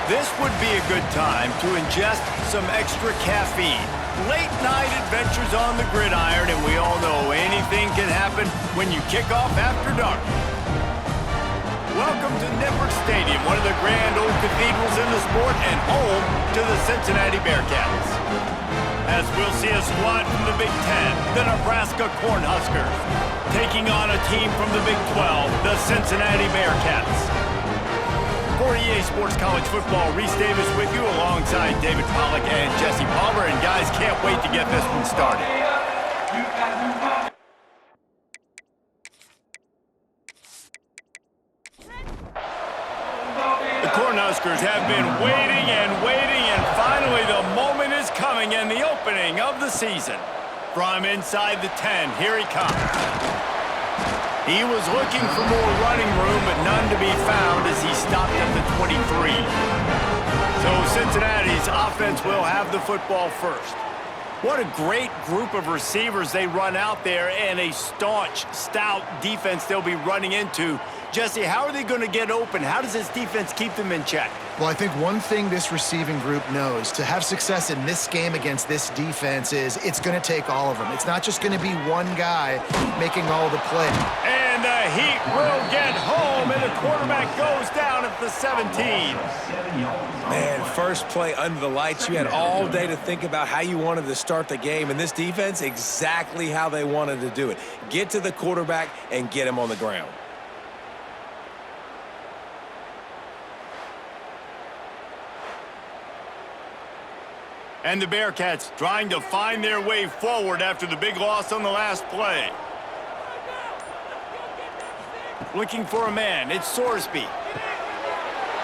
This would be a good time to ingest some extra caffeine. Late night adventures on the gridiron, and we all know anything can happen when you kick off after dark. Welcome to Nebraska Stadium, one of the grand old cathedrals in the sport and home to the Cincinnati Bearcats. As we'll see a squad from the Big Ten, the Nebraska Cornhuskers, taking on a team from the Big 12, the Cincinnati Bearcats. For EA Sports College Football, Reese Davis with you alongside David Pollack and Jesse Palmer. And guys, can't wait to get this one started. The Cornhuskers have been waiting, and finally the moment is coming and the opening of the season. From inside the 10, here he comes. He was looking for more running room, but none to be found as he stopped at the 23. So Cincinnati's offense will have the football first. What a great group of receivers they run out there, and a staunch, stout defense they'll be running into. Jesse, how are they going to get open? How does this defense keep them in check? Well, I think one thing this receiving group knows, to have success in this game against this defense, is it's going to take all of them. It's not just going to be one guy making all the play. And the Heat will get home, and the quarterback goes down at the 17. Man, first play under the lights. You had all day to think about how you wanted to start the game, and this defense, exactly how they wanted to do it. Get to the quarterback and get him on the ground. And the Bearcats trying to find their way forward after the big loss on the last play. Looking for a man, it's Sorsby.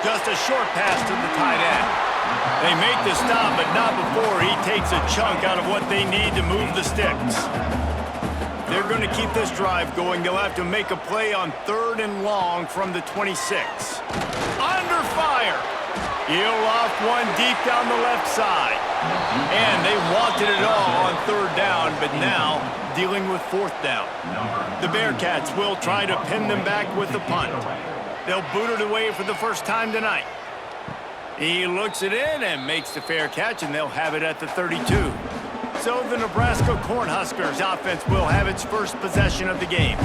Just a short pass to the tight end. They make the stop, but not before he takes a chunk out of what they need to move the sticks. They're going to keep this drive going. They'll have to make a play on 3rd and long from the 26. Under fire. He'll loft one deep down the left side. And they wanted it all on 3rd down, but now dealing with 4th down. The Bearcats will try to pin them back with the punt. They'll boot it away for the first time tonight. He looks it in and makes the fair catch, and they'll have it at the 32. So the Nebraska Cornhuskers offense will have its first possession of the game.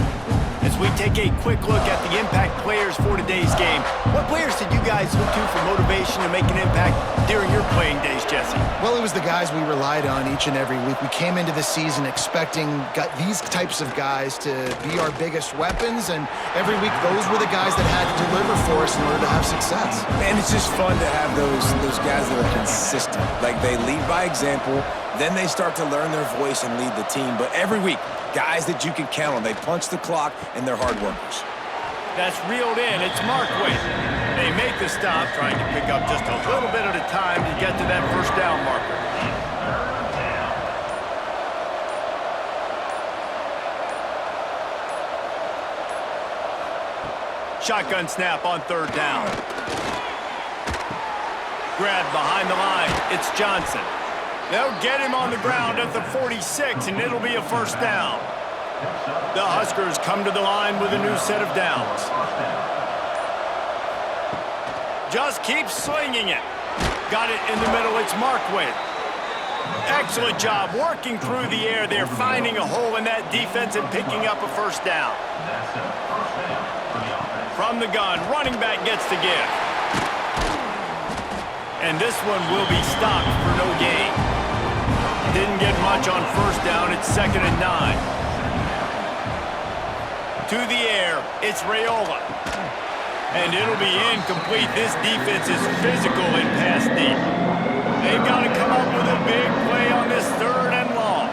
As we take a quick look at the impact players for today's game, what players did you guys look to for motivation to make an impact during your playing days, Jesse? Well, it was the guys we relied on each and every week. We came into the season expecting these types of guys to be our biggest weapons, and every week those were the guys that had to deliver for us in order to have success. Man, it's just fun to have those guys that are consistent. Like, they lead by example, then they start to learn their voice and lead the team. But every week, guys that you can count on. They punch the clock, and they're hard workers. That's reeled in. It's Markway. They make the stop, trying to pick up just a little bit at a time to get to that first down marker. Shotgun snap on 3rd down. Grab behind the line. It's Johnson. They'll get him on the ground at the 46, and it'll be a first down. The Huskers come to the line with a new set of downs. Just keep slinging it. Got it in the middle. It's Markway. Excellent job working through the air there, finding a hole in that defense and picking up a first down. From the gun, running back gets the give. And this one will be stopped for no gain. Didn't get much on 1st down. It's 2nd and 9. To the air, it's Raiola. And it'll be incomplete. This defense is physical and pass deep. They've got to come up with a big play on this 3rd and long.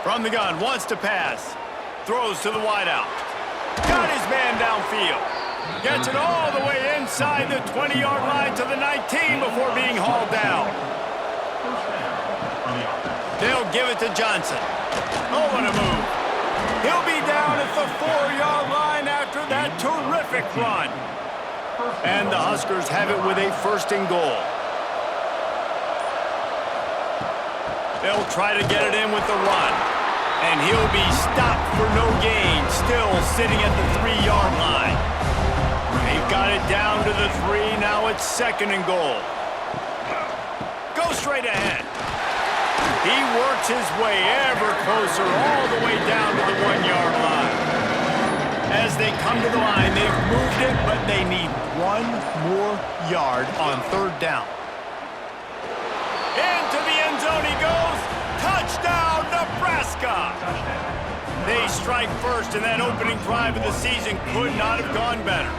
From the gun, wants to pass. Throws to the wideout. Got his man downfield. Gets it all the way inside the 20-yard line to the 19 before being hauled down. They'll give it to Johnson. Oh, what a move. He'll be down at the 4-yard line after that terrific run. And the Huskers have it with a 1st and goal. They'll try to get it in with the run. And he'll be stopped for no gain, still sitting at the 3-yard line. They got it down to the 3. Now it's 2nd and goal. Go straight ahead. He works his way ever closer all the way down to the 1-yard line. As they come to the line, they've moved it, but they need 1 more yard on 3rd down. Into the end zone he goes. Touchdown, Nebraska! They strike first, and that opening drive of the season could not have gone better.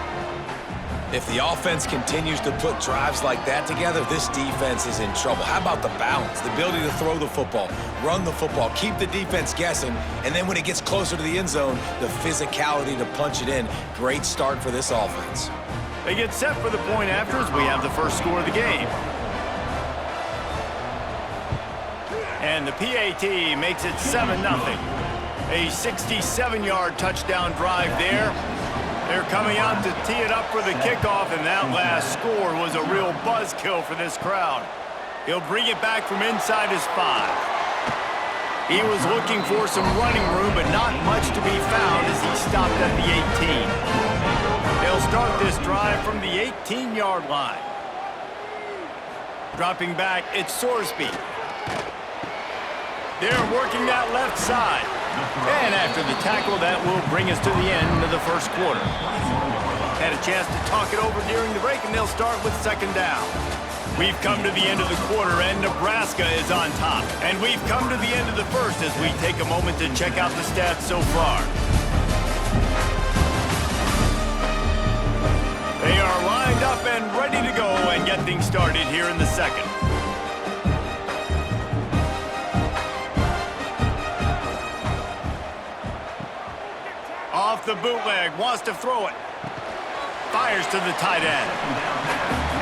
If the offense continues to put drives like that together, this defense is in trouble. How about the balance, the ability to throw the football, run the football, keep the defense guessing, and then when it gets closer to the end zone, the physicality to punch it in. Great start for this offense. They get set for the point after as we have the first score of the game. And the PAT makes it 7-0. A 67-yard touchdown drive there. They're coming out to tee it up for the kickoff, and that last score was a real buzzkill for this crowd. He'll bring it back from inside his 5. He was looking for some running room, but not much to be found as he stopped at the 18. They'll start this drive from the 18-yard line. Dropping back, it's Sorsby. They're working that left side. And after the tackle, that will bring us to the end of the first quarter. Had a chance to talk it over during the break, and they'll start with 2nd down. We've come to the end of the quarter, and Nebraska is on top. And we've come to the end of the first as we take a moment to check out the stats so far. They are lined up and ready to go and get things started here in the second. Off the bootleg, wants to throw it. Fires to the tight end.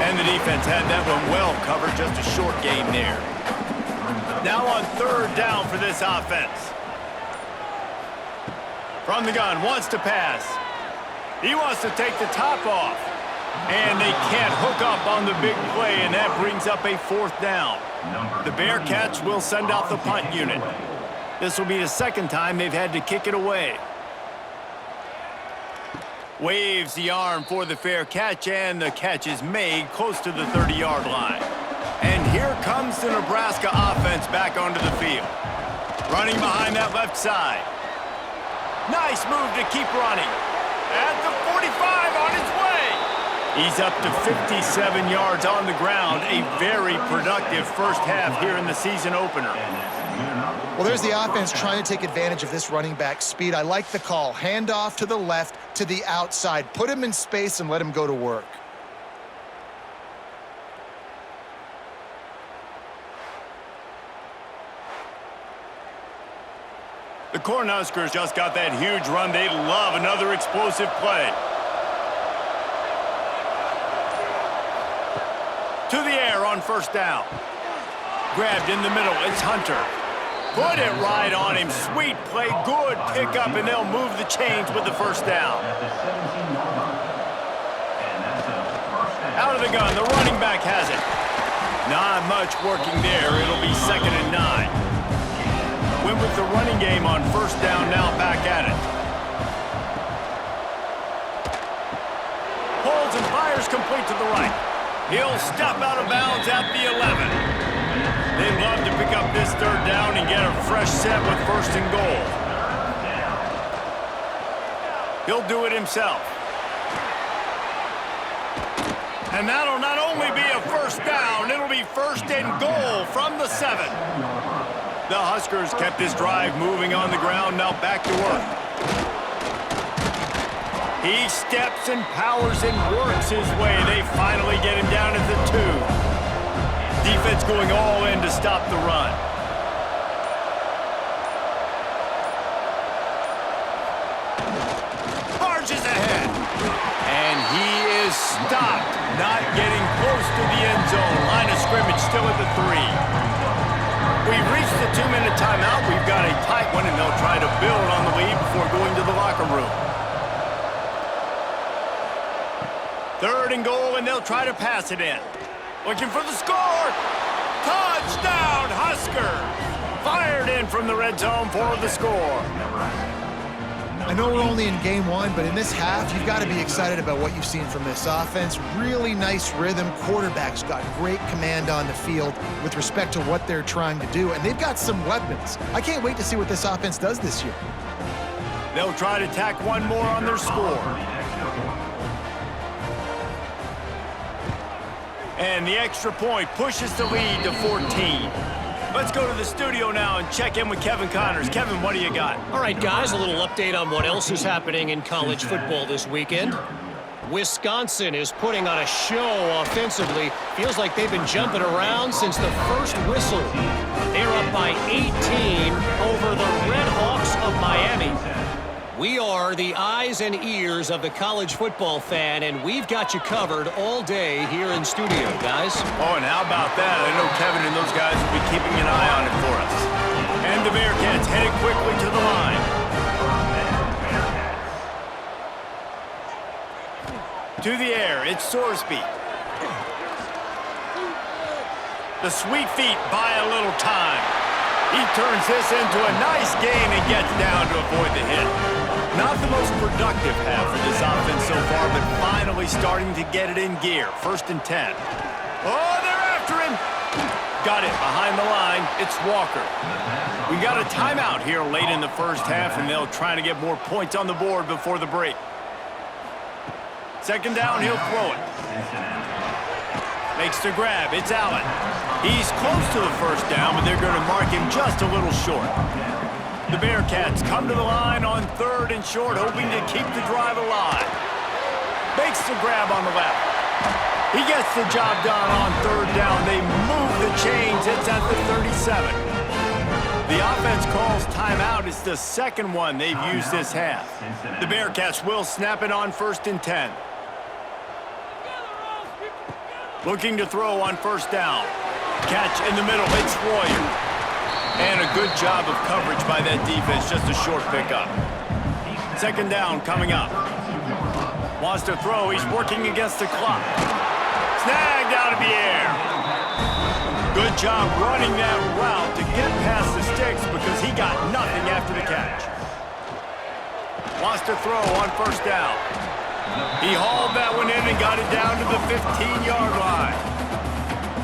And the defense had that one well covered, just a short gain there. Now on 3rd down for this offense. From the gun, wants to pass. He wants to take the top off. And they can't hook up on the big play, and that brings up a 4th down. The Bearcats will send out the punt unit. This will be the 2nd time they've had to kick it away. Waves the arm for the fair catch, and the catch is made close to the 30-yard line. And here comes the Nebraska offense back onto the field. Running behind that left side. Nice move to keep running. At the 45 on his way. He's up to 57 yards on the ground. A very productive first half here in the season opener. Well, there's the offense trying to take advantage of this running back speed. I like the call. Hand off to the left, to the outside. Put him in space and let him go to work. The Cornhuskers just got that huge run. They love another explosive play. To the air on 1st down. Grabbed in the middle. It's Hunter. Put it right on him. Sweet play. Good pickup, and they'll move the chains with the 1st down. Out of the gun. The running back has it. Not much working there. It'll be 2nd and 9. Went with the running game on 1st down, now back at it. Holds and fires complete to the right. He'll step out of bounds at the 11. They'd love to pick up this 3rd down and get a fresh set with 1st and goal. He'll do it himself. And that'll not only be a 1st down, it'll be 1st and goal from the 7. The Huskers kept this drive moving on the ground, now back to work. He steps and powers and works his way. They finally get him down at the 2. Defense going all in to stop the run. Barges ahead. And he is stopped, not getting close to the end zone. Line of scrimmage still at the 3. We've reached the 2-minute timeout. We've got a tight one, and they'll try to build on the lead before going to the locker room. 3rd and goal, and they'll try to pass it in. Looking for the score. Touchdown, Huskers. Fired in from the red zone for the score. I know we're only in game one, but in this half, you've got to be excited about what you've seen from this offense. Really nice rhythm. Quarterback's got great command on the field with respect to what they're trying to do, and they've got some weapons. I can't wait to see what this offense does this year. They'll try to tack one more on their score. And the extra point pushes the lead to 14. Let's go to the studio now and check in with Kevin Connors. Kevin, what do you got? All right, guys, a little update on what else is happening in college football this weekend. Wisconsin is putting on a show offensively. Feels like they've been jumping around since the first whistle. They're up by 18 over the Red Hawks of Miami. We are the eyes and ears of the college football fan, and we've got you covered all day here in studio, guys. Oh, and how about that? I know Kevin and those guys will be keeping an eye on it for us. And the Bearcats headed quickly to the line. To the air, it's Sorsby. The sweet feet buy a little time. He turns this into a nice gain and gets down to avoid the hit. Not the most productive half for this offense so far, but finally starting to get it in gear. 1st and 10. Oh, they're after him. Got it behind the line. It's Walker. We got a timeout here late in the first half, and they'll try to get more points on the board before the break. 2nd down, he'll throw it. Makes the grab. It's Allen. He's close to the 1st down, but they're going to mark him just a little short. The Bearcats come to the line on 3rd and short, hoping to keep the drive alive. Makes the grab on the left. He gets the job done on 3rd down. They move the chains. It's at the 37. The offense calls timeout. It's the 2nd one they've used this half. The Bearcats will snap it on 1st and 10. Looking to throw on 1st down. Catch in the middle. It's Royer. And a good job of coverage by that defense. Just a short pickup. 2nd down coming up. Wants to throw. He's working against the clock. Snagged out of the air. Good job running that route to get past the sticks because he got nothing after the catch. Wants to throw on 1st down. He hauled that one in and got it down to the 15-yard line.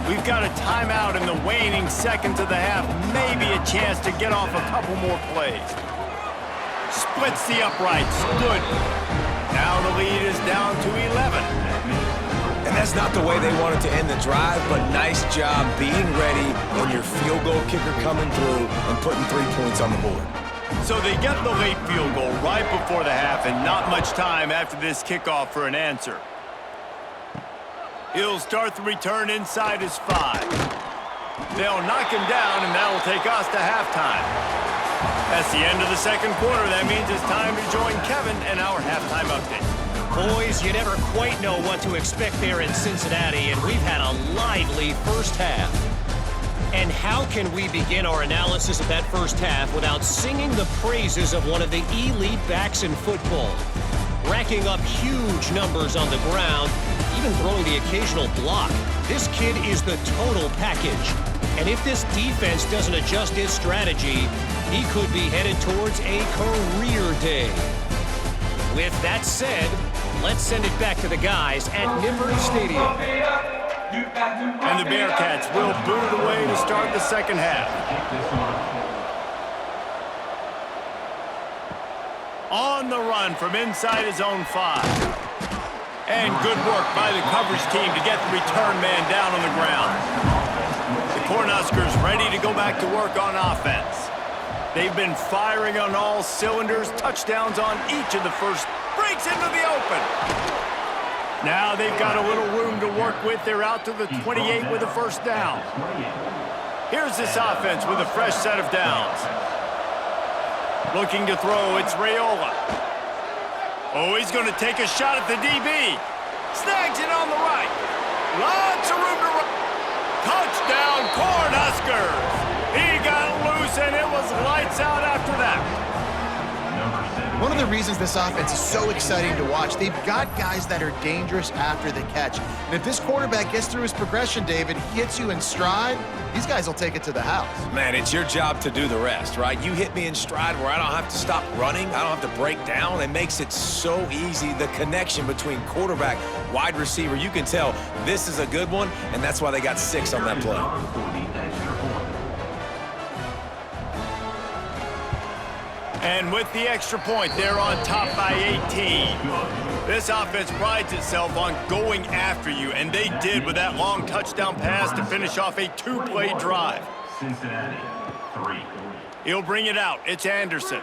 We've got a timeout in the waning seconds of the half. Maybe a chance to get off a couple more plays. Splits the uprights. Good. Now the lead is down to 11. And that's not the way they wanted to end the drive, but nice job being ready when your field goal kicker coming through and putting 3 points on the board. So they get the late field goal right before the half and not much time after this kickoff for an answer. He'll start the return inside his 5. They'll knock him down, and that'll take us to halftime. That's the end of the 2nd quarter. That means it's time to join Kevin and our halftime update. Boys, you never quite know what to expect there in Cincinnati, and we've had a lively first half. And how can we begin our analysis of that first half without singing the praises of one of the elite backs in football? Racking up huge numbers on the ground, even throwing the occasional block. This kid is the total package. And if this defense doesn't adjust its strategy, he could be headed towards a career day. With that said, let's send it back to the guys at Nippert Stadium. And the Bearcats will boot it away to start the 2nd half. On the run from inside his own 5. And good work by the coverage team to get the return man down on the ground. The Cornhuskers ready to go back to work on offense. They've been firing on all cylinders, touchdowns on each of the first. Breaks into the open. Now they've got a little room to work with. They're out to the 28 with a 1st down. Here's this offense with a fresh set of downs. Looking to throw, it's Raiola. Oh, he's going to take a shot at the DB. Snags it on the right. Lots of room to run. Touchdown, Cornhuskers. He got loose, and it was lights out after that. One of the reasons this offense is so exciting to watch, they've got guys that are dangerous after the catch. And if this quarterback gets through his progression, David, he hits you in stride, these guys will take it to the house. Man, it's your job to do the rest, right? You hit me in stride where I don't have to stop running. I don't have to break down. It makes it so easy. The connection between quarterback, wide receiver, you can tell this is a good one, and that's why they got 6 on that play. And with the extra point, they're on top by 18. This offense prides itself on going after you, and they did with that long touchdown pass to finish off a 2-play drive. Cincinnati, 3. He'll bring it out. It's Anderson.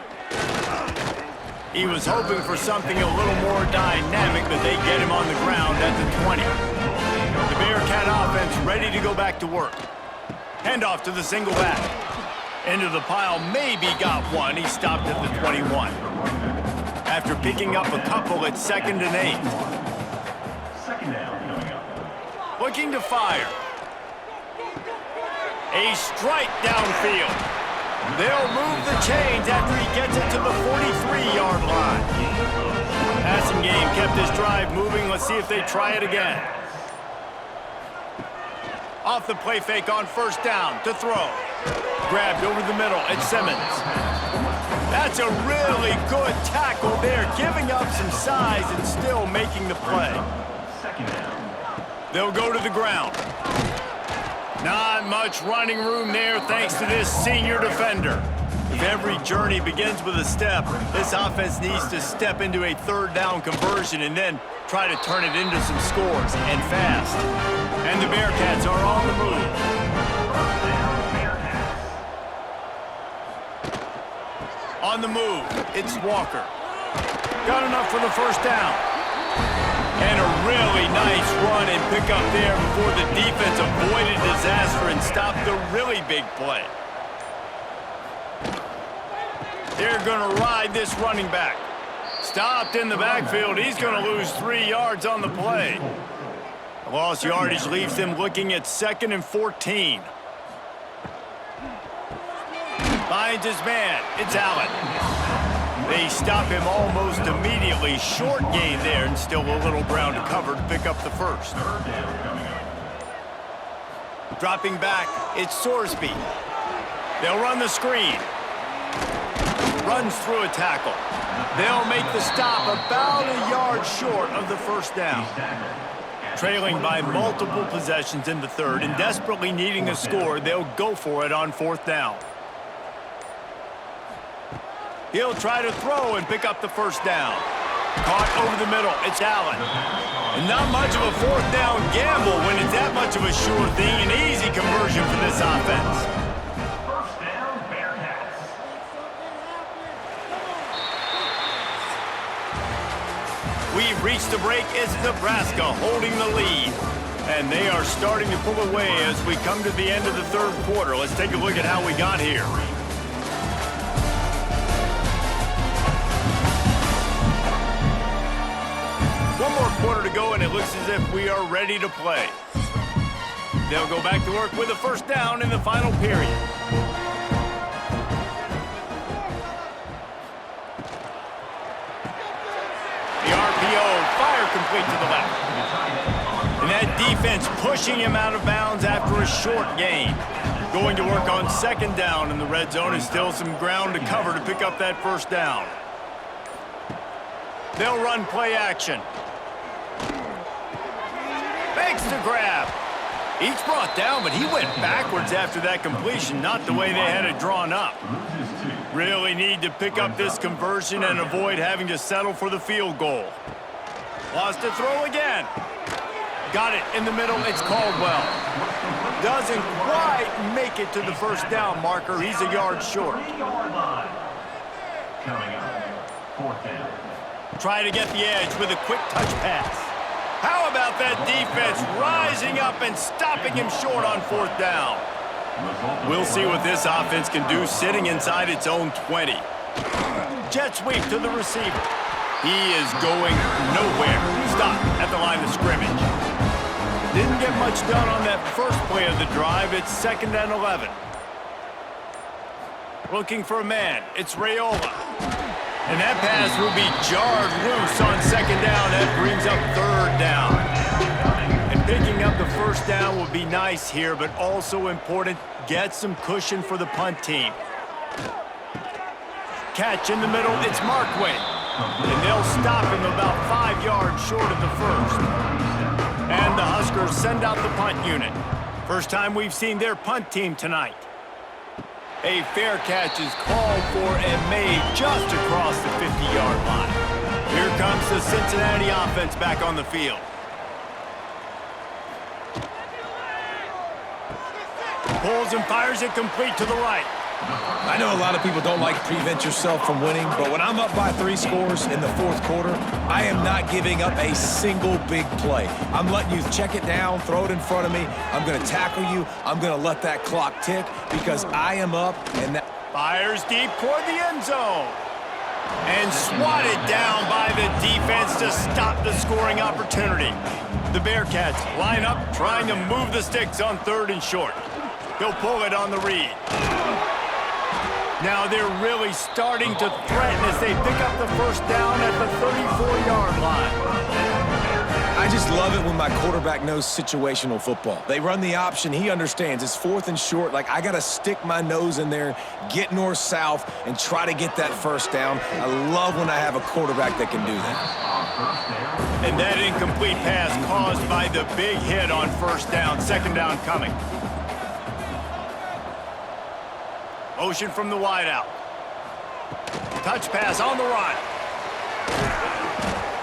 He was hoping for something a little more dynamic, but they get him on the ground at the 20. The Bearcat offense ready to go back to work. Handoff to the single back. Into the pile, maybe got one. He stopped at the 21. After picking up a couple, it's 2nd and 8. Second down coming up. Looking to fire. A strike downfield. They'll move the chains after he gets it to the 43-yard line. Passing game kept this drive moving. Let's see if they try it again. Off the play fake on 1st down to throw. Grabbed over the middle. It's Simmons. That's a really good tackle there, giving up some size and still making the play. Second down. They'll go to the ground. Not much running room there thanks to this senior defender. If every journey begins with a step, this offense needs to step into a 3rd down conversion and then try to turn it into some scores, and fast. And the Bearcats are on the move. On the move, it's Walker. Got enough for the 1st down. And a really nice run and pick up there before the defense avoided disaster and stopped the really big play. They're going to ride this running back. Stopped in the backfield. He's going to lose 3 yards on the play. The lost yardage leaves them looking at 2nd and 14. Finds his man. It's Allen. They stop him almost immediately. Short gain there, and still a little ground to cover to pick up the 1st. Dropping back, it's Sorsby. They'll run the screen. Runs through a tackle. They'll make the stop about a yard short of the 1st down. Trailing by multiple possessions in the 3rd and desperately needing a score, they'll go for it on 4th down. He'll try to throw and pick up the 1st down. Caught over the middle. It's Allen. And not much of a 4th down gamble when it's that much of a sure thing. An easy conversion for this offense. First down, Bearcats. We've reached the break. It's Nebraska holding the lead. And they are starting to pull away as we come to the end of the 3rd quarter. Let's take a look at how we got here. One more quarter to go, and it looks as if we are ready to play. They'll go back to work with a 1st down in the final period. The RPO, fire complete to the left. And that defense pushing him out of bounds after a short gain. Going to work on 2nd down in the red zone, and still some ground to cover to pick up that 1st down. They'll run play action. Makes the grab. Each brought down, but he went backwards after that completion, not the way they had it drawn up. Really need to pick up this conversion and avoid having to settle for the field goal. Lost to throw again. Got it in the middle. It's Caldwell. Doesn't quite make it to the 1st down marker. He's a yard short. Coming up, 4th down. Try to get the edge with a quick touch pass. How about that defense rising up and stopping him short on 4th down? We'll see what this offense can do sitting inside its own 20. Jet sweep to the receiver. He is going nowhere. Stop at the line of scrimmage. Didn't get much done on that first play of the drive. It's 2nd and 11. Looking for a man. It's Raiola. And that pass will be jarred loose on second down. That brings up third down. And picking up the first down will be nice here, but also important, get some cushion for the punt team. Catch in the middle, it's Markway. And they'll stop him about 5 yards short of the first. And the Huskers send out the punt unit. First time we've seen their punt team tonight. A fair catch is called for and made just across the 50-yard line. Here comes the Cincinnati offense back on the field. Pulls and fires it complete to the right. I know a lot of people don't like prevent yourself from winning, but when I'm up by 3 scores in the fourth quarter, I am not giving up a single big play. I'm letting you check it down, throw it in front of me. I'm going to tackle you. I'm going to let that clock tick because I am up and that... Fires deep toward the end zone. And swatted down by the defense to stop the scoring opportunity. The Bearcats line up trying to move the sticks on 3rd and short. He'll pull it on the read. Now they're really starting to threaten as they pick up the first down at the 34-yard line. I just love it when my quarterback knows situational football. They run the option. He understands. It's 4th and short. Like, I got to stick my nose in there, get north-south, and try to get that first down. I love when I have a quarterback that can do that. And that incomplete pass caused by the big hit on first down. 2nd down coming. Motion from the wideout. Touch pass on the run.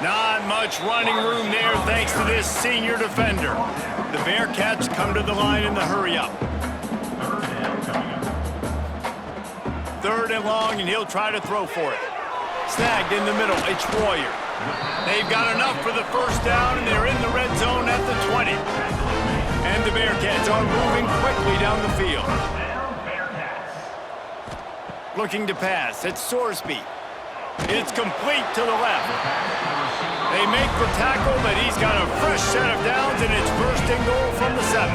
Not much running room there thanks to this senior defender. The Bearcats come to the line in the hurry-up. 3rd and long, and he'll try to throw for it. Snagged in the middle, it's Royer. They've got enough for the first down, and they're in the red zone at the 20. And the Bearcats are moving quickly down the field. Looking to pass, it's Sorsby. It's complete to the left. They make the tackle, but he's got a fresh set of downs, and it's 1st and goal from the 7.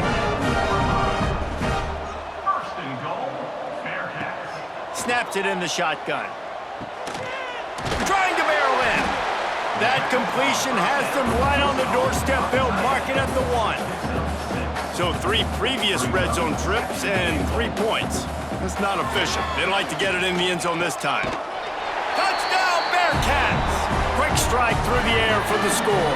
1st and goal, Bearcats. Snaps it in the shotgun. Trying to barrel in. That completion has them right on the doorstep. They'll mark it at the 1. So 3 previous red zone trips and 3 points. That's not efficient. They'd like to get it in the end zone this time. Touchdown, Bearcats! Quick strike through the air for the score.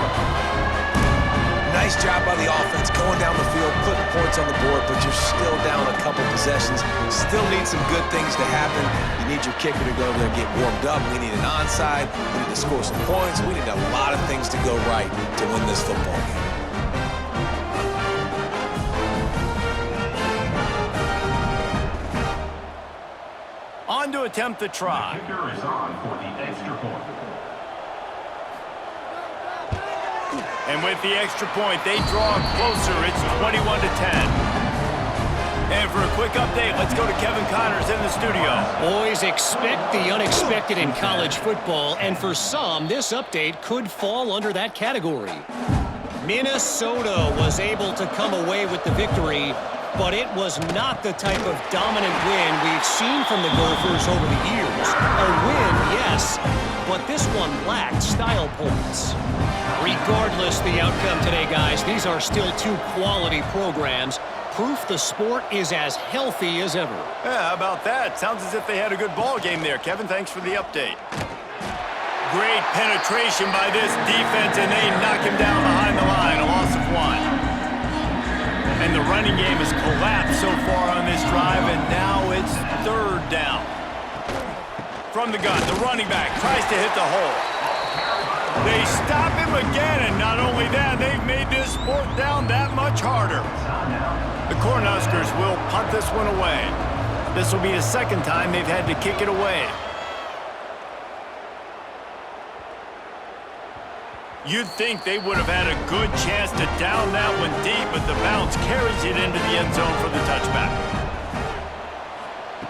Nice job by the offense going down the field, putting points on the board, but you're still down a couple possessions. Still need some good things to happen. You need your kicker to go over there and get warmed up. We need an onside. We need to score some points. We need a lot of things to go right to win this football game. On to attempt the try. The kicker is on for the extra point. And with the extra point, they draw closer. It's 21-10. And for a quick update, let's go to Kevin Connors in the studio. Boys, expect the unexpected in college football, and for some, this update could fall under that category. Minnesota was able to come away with the victory, but it was not the type of dominant win we've seen from the Gophers over the years. A win, yes, but this one lacked style points. Regardless the outcome today, guys, these are still 2 quality programs. Proof the sport is as healthy as ever. Yeah, how about that? Sounds as if they had a good ball game there. Kevin, thanks for the update. Great penetration by this defense, and they knock him down behind the line. A loss of 1. And the running game has collapsed so far on this drive, and now it's 3rd down. From the gun, the running back tries to hit the hole. They stop him again, and not only that, they've made this 4th down that much harder. The Cornhuskers will punt this one away. This will be the 2nd time they've had to kick it away. You'd think they would have had a good chance to down that one deep, but the bounce carries it into the end zone for the touchback.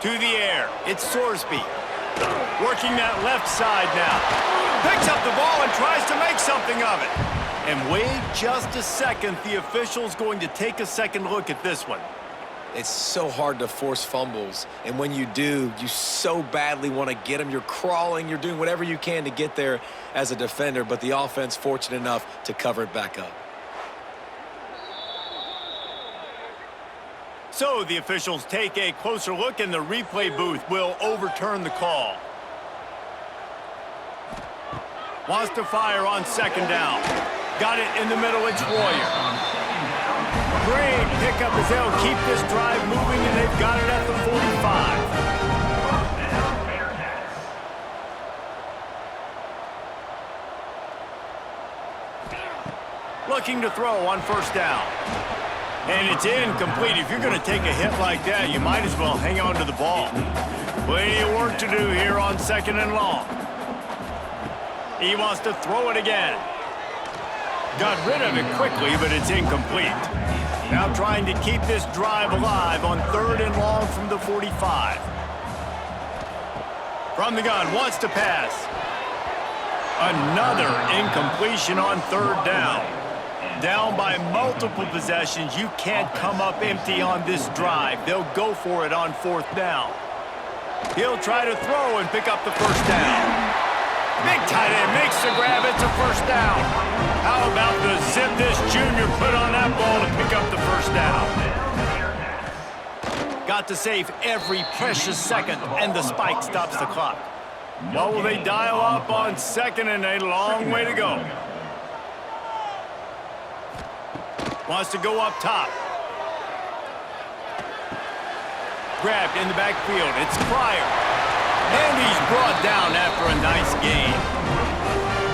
To the air, it's Sorsby. Working that left side now. Picks up the ball and tries to make something of it. And wait just a second, the official's going to take a second look at this one. It's so hard to force fumbles, and when you do, you so badly want to get them. You're crawling, you're doing whatever you can to get there as a defender, but the offense fortunate enough to cover it back up. So the officials take a closer look, and the replay booth will overturn the call. Wants to fire on second down. Got it in the middle, it's Royer. Great pickup as they'll keep this drive moving, and they've got it at the 45. Looking to throw on first down. And it's incomplete. If you're going to take a hit like that, you might as well hang on to the ball. Plenty of work to do here on second and long. He wants to throw it again. Got rid of it quickly, but it's incomplete. Now trying to keep this drive alive on third and long from the 45. From the gun, wants to pass. Another incompletion on third down. Down by multiple possessions, you can't come up empty on this drive. They'll go for it on fourth down. He'll try to throw and pick up the first down. Big tight end makes the grab. It's a first down. How about the zip this junior put on that ball to pick up the first down? Got to save every precious second, and the spike stops the clock. What will they dial up on second, and a long way to go? Wants to go up top. Grabbed in the backfield. It's Pryor. And he's brought down after a nice gain.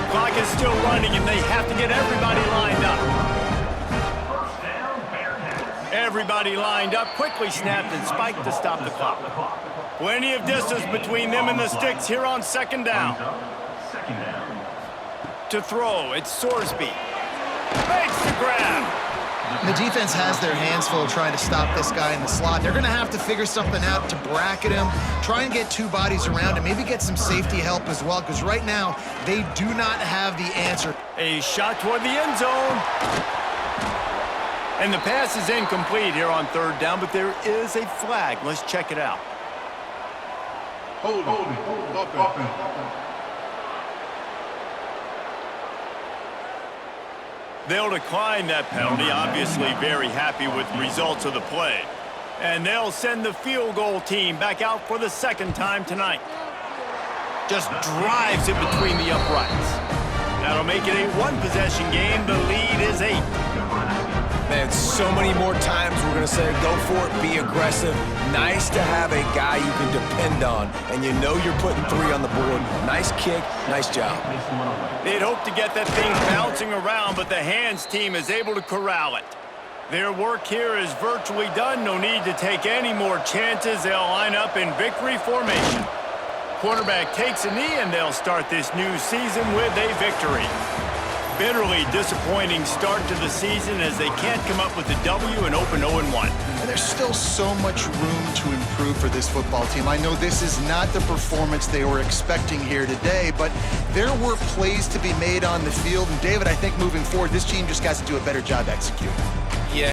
Clock is still running, and they have to get everybody lined up. Everybody lined up, quickly snapped and spiked to stop the clock. Plenty of distance between them and the sticks here on second down. To throw, it's Sorsby. Makes the grab. The defense has their hands full trying to stop this guy in the slot. They're going to have to figure something out to bracket him, try and get two bodies around him, maybe get some safety help as well, because right now they do not have the answer. A shot toward the end zone. And the pass is incomplete here on third down, but there is a flag. Let's check it out. Hold up. They'll decline that penalty, obviously very happy with the results of the play. And they'll send the field goal team back out for the second time tonight. Just drives it between the uprights. That'll make it a one-possession game. The lead is 8. Man, so many more times we're going to say, go for it, be aggressive. Nice to have a guy you can depend on, and you know you're putting 3 on the board. Nice kick, nice job. They'd hope to get that thing bouncing around, but the hands team is able to corral it. Their work here is virtually done. No need to take any more chances. They'll line up in victory formation. Quarterback takes a knee, and they'll start this new season with a victory. Bitterly disappointing start to the season as they can't come up with a W and open 0-1. And there's still so much room to improve for this football team. I know this is not the performance they were expecting here today, but there were plays to be made on the field. And David, I think moving forward, this team just has to do a better job executing.